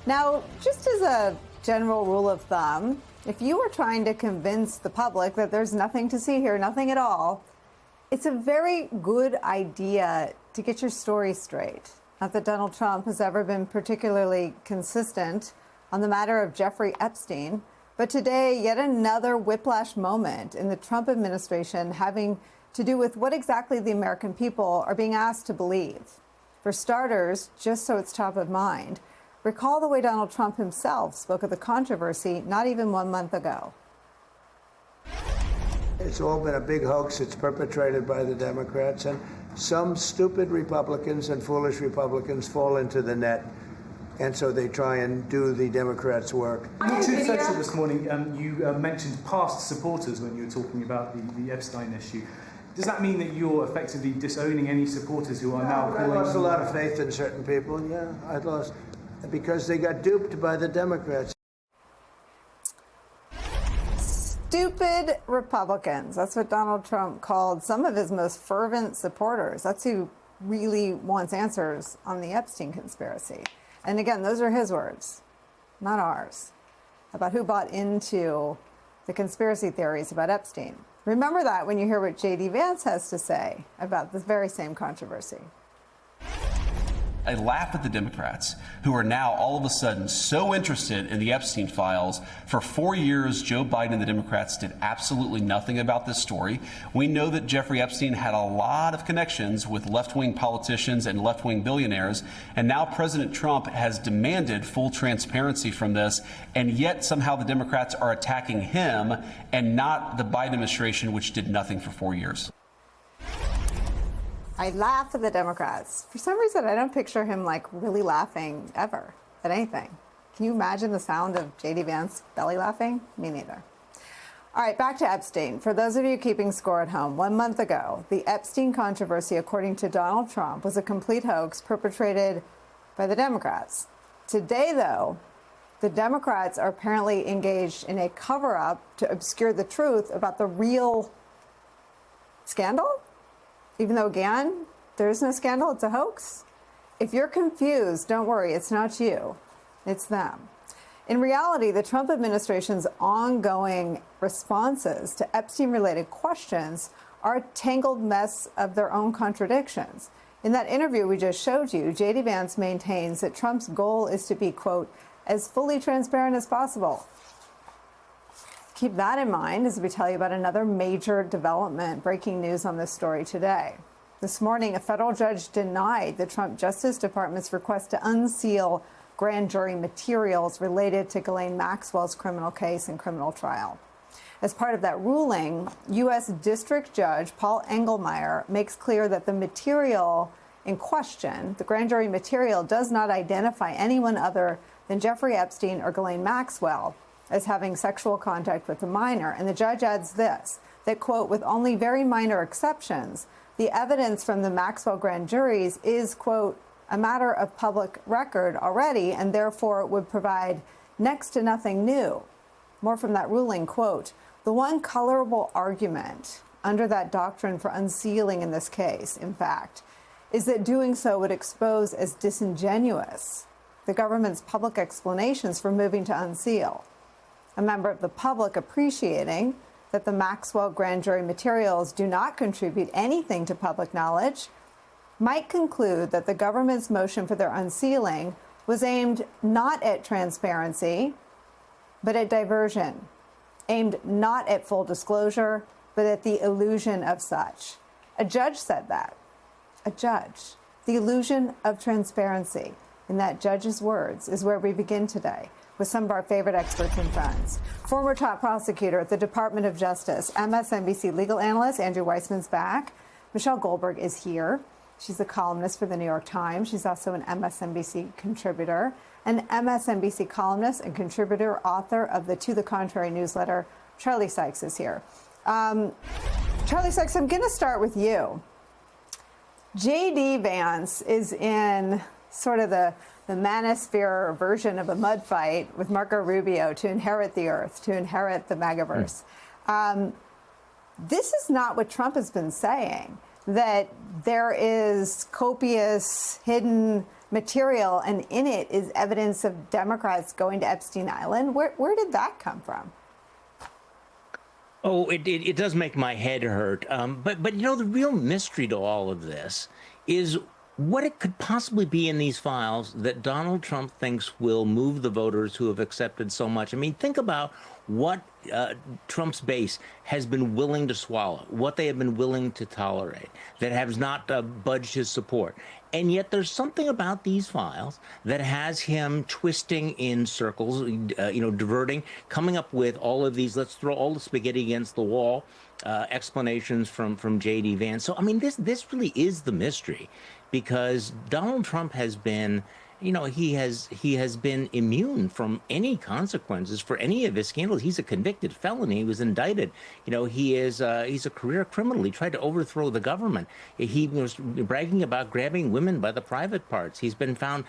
Now, just as a general rule of thumb, if you were trying to convince the public that there's nothing to see here, nothing at all, it's a very good idea to get your story straight. Not that Donald Trump has ever been particularly consistent on the matter of Jeffrey Epstein, but today, yet another whiplash moment in the Trump administration having to do with what exactly the American people are being asked to believe. For starters, just so it's top of mind, recall the way Donald Trump himself spoke of the controversy not even 1 month ago. It's all been a big hoax. It's perpetrated by the Democrats, and some stupid Republicans and foolish Republicans fall into the net, and so they try and do the Democrats' work. In your Truth Social this morning, you mentioned past supporters when you were talking about the Epstein issue. Does that mean that you're effectively disowning any supporters who are now calling? I lost a lot of faith in certain people. Yeah, I lost because they got duped by the Democrats. Stupid Republicans. That's what Donald Trump called some of his most fervent supporters. That's who really wants answers on the Epstein conspiracy. And again, those are his words, not ours, about who bought into the conspiracy theories about Epstein. Remember that when you hear what J.D. Vance has to say about this very same controversy. I laugh at the Democrats who are now all of a sudden so interested in the Epstein files. For 4 years, Joe Biden and the Democrats did absolutely nothing about this story. We know that Jeffrey Epstein had a lot of connections with left-wing politicians and left-wing billionaires. And now President Trump has demanded full transparency from this. And yet somehow the Democrats are attacking him and not the Biden administration, which did nothing for 4 years. I laugh at the Democrats. For some reason, I don't picture him like really laughing ever at anything. Can you imagine the sound of J.D. Vance belly laughing? Me neither. All right, back to Epstein. For those of you keeping score at home, 1 month ago, the Epstein controversy, according to Donald Trump, was a complete hoax perpetrated by the Democrats. Today, though, the Democrats are apparently engaged in a cover-up to obscure the truth about the real scandal. Even though, again, there is no scandal, it's a hoax. If you're confused, don't worry, it's not you, it's them. In reality, the Trump administration's ongoing responses to Epstein-related questions are a tangled mess of their own contradictions. In that interview we just showed you, J.D. Vance maintains that Trump's goal is to be, quote, as fully transparent as possible. Keep that in mind as we tell you about another major development, breaking news on this story today. This morning, a federal judge denied the Trump Justice Department's request to unseal grand jury materials related to Ghislaine Maxwell's criminal case and criminal trial. As part of that ruling, U.S. District Judge Paul Engelmeyer makes clear that the material in question, the grand jury material, does not identify anyone other than Jeffrey Epstein or Ghislaine Maxwell as having sexual contact with a minor. And the judge adds this, that, quote, with only very minor exceptions, the evidence from the Maxwell grand juries is, quote, a matter of public record already, and therefore would provide next to nothing new. More from that ruling, quote, the one colorable argument under that doctrine for unsealing in this case, in fact, is that doing so would expose as disingenuous the government's public explanations for moving to unseal. A member of the public appreciating that the Maxwell grand jury materials do not contribute anything to public knowledge might conclude that the government's motion for their unsealing was aimed not at transparency, but at diversion, aimed not at full disclosure, but at the illusion of such. A judge said that. A judge. The illusion of transparency, in that judge's words, is where we begin today with some of our favorite experts and friends. Former top prosecutor at the Department of Justice, MSNBC legal analyst Andrew Weissman's back. Michelle Goldberg is here. She's a columnist for the New York Times. She's also an MSNBC contributor, an MSNBC columnist and contributor, author of the To the Contrary newsletter. Charlie Sykes is here. Charlie Sykes, I'm going to start with you. J.D. Vance is in sort of the manosphere version of a mud fight with Marco Rubio to inherit the earth, to inherit the megaverse. This is not what Trump has been saying, that there is copious hidden material, and in it is evidence of Democrats going to Epstein Island. Where did that come from? Oh, it does make my head hurt. But you know, the real mystery to all of this is what it could possibly be in these files that Donald Trump thinks will move the voters who have accepted so much. I mean, think about what Trump's base has been willing to swallow, what they have been willing to tolerate, that has not budged his support. And yet there's something about these files that has him twisting in circles, diverting, coming up with all of these, let's throw all the spaghetti against the wall, explanations from J.D. Vance. So, I mean, this really is the mystery, because Donald Trump has been, he has been immune from any consequences for any of his scandals. He's a convicted felon. He was indicted. He's a career criminal. He tried to overthrow the government. He was bragging about grabbing women by the private parts. He's been found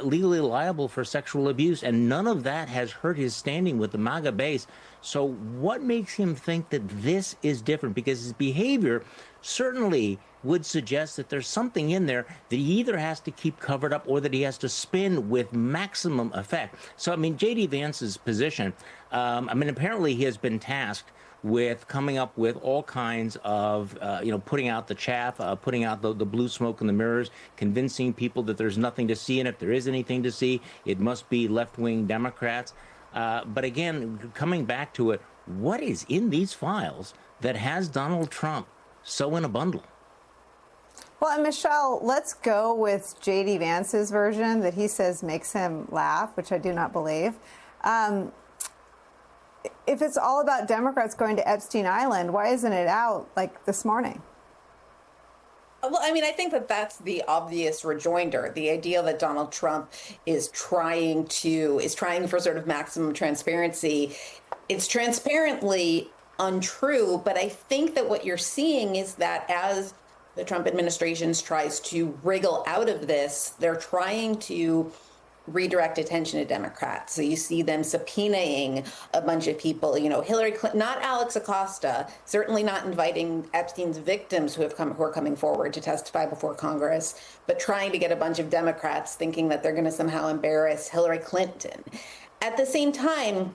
legally liable for sexual abuse, and none of that has hurt his standing with the MAGA base. So what makes him think that this is different? Because his behavior certainly would suggest that there's something in there that he either has to keep covered up or that he has to spin with maximum effect. So, I mean, J.D. Vance's position, apparently he has been tasked with coming up with all kinds of, putting out the chaff, putting out the blue smoke in the mirrors, convincing people that there's nothing to see, and if there is anything to see, it must be left-wing Democrats. But again, coming back to it, what is in these files that has Donald Trump so in a bundle? Well, and Michelle, let's go with J.D. Vance's version that he says makes him laugh, which I do not believe. If it's all about Democrats going to Epstein Island, why isn't it out like this morning? Well, I mean, I think that that's the obvious rejoinder. The idea that Donald Trump is trying for sort of maximum transparency. It's transparently untrue, but I think that what you're seeing is that as the Trump administration tries to wriggle out of this, they're trying to redirect attention to Democrats. So you see them subpoenaing a bunch of people, Hillary Clinton, not Alex Acosta, certainly not inviting Epstein's victims who are coming forward to testify before Congress, but trying to get a bunch of Democrats thinking that they're going to somehow embarrass Hillary Clinton. At the same time,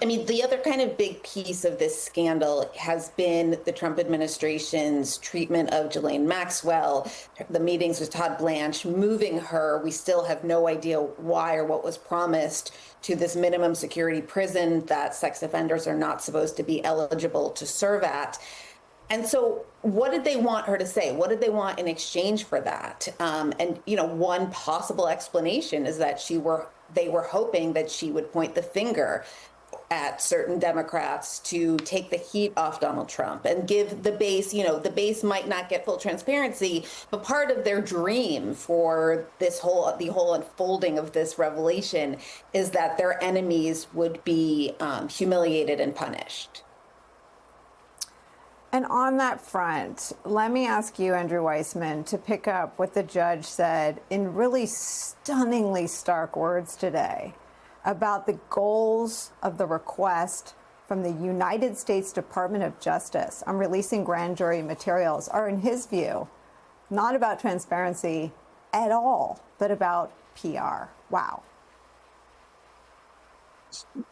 I mean, the other kind of big piece of this scandal has been the Trump administration's treatment of Ghislaine Maxwell, the meetings with Todd Blanche, moving her. We still have no idea why or what was promised to this minimum security prison that sex offenders are not supposed to be eligible to serve at. And so what did they want her to say? What did they want in exchange for that? One possible explanation is that they were hoping that she would point the finger at certain Democrats to take the heat off Donald Trump and give the base, the base might not get full transparency, but part of their dream for the whole unfolding of this revelation is that their enemies would be humiliated and punished. And on that front, let me ask you, Andrew Weissmann, to pick up what the judge said in really stunningly stark words today about the goals of the request from the United States Department of Justice on releasing grand jury materials are, in his view, not about transparency at all, but about PR. Wow.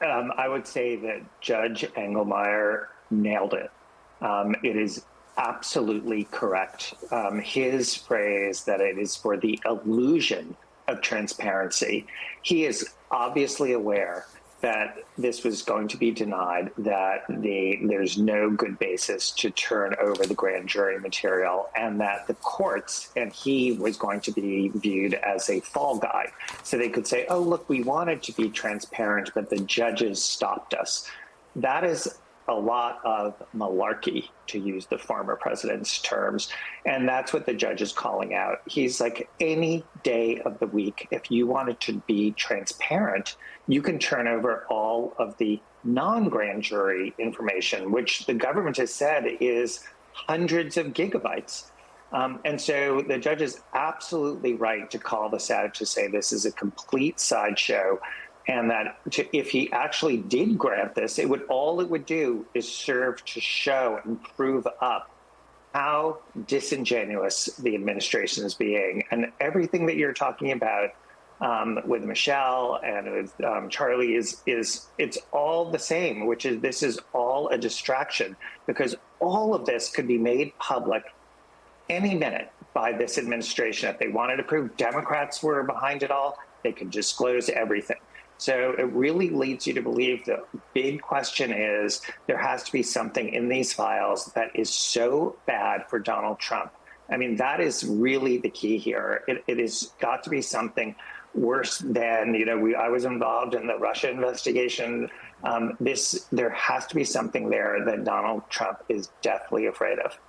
I would say that Judge Engelmeyer nailed it. It is absolutely correct. His phrase that it is for the illusion of transparency. He is obviously aware that this was going to be denied, that there's no good basis to turn over the grand jury material, and that the courts and he was going to be viewed as a fall guy. So they could say, oh, look, we wanted to be transparent, but the judges stopped us. That is a lot of malarkey, to use the former president's terms. And that's what the judge is calling out. He's like, any day of the week, if you wanted to be transparent, you can turn over all of the non-grand jury information, which the government has said is hundreds of gigabytes. And so the judge is absolutely right to call this out, to say this is a complete sideshow. And that if he actually did grant this, all it would do is serve to show and prove up how disingenuous the administration is being. And everything that you're talking about with Michelle and with Charlie is it's all the same, which is this is all a distraction, because all of this could be made public any minute by this administration. If they wanted to prove Democrats were behind it all, they could disclose everything. So it really leads you to believe the big question is there has to be something in these files that is so bad for Donald Trump. I mean, that is really the key here. It has got to be something worse than, I was involved in the Russia investigation. There has to be something there that Donald Trump is deathly afraid of.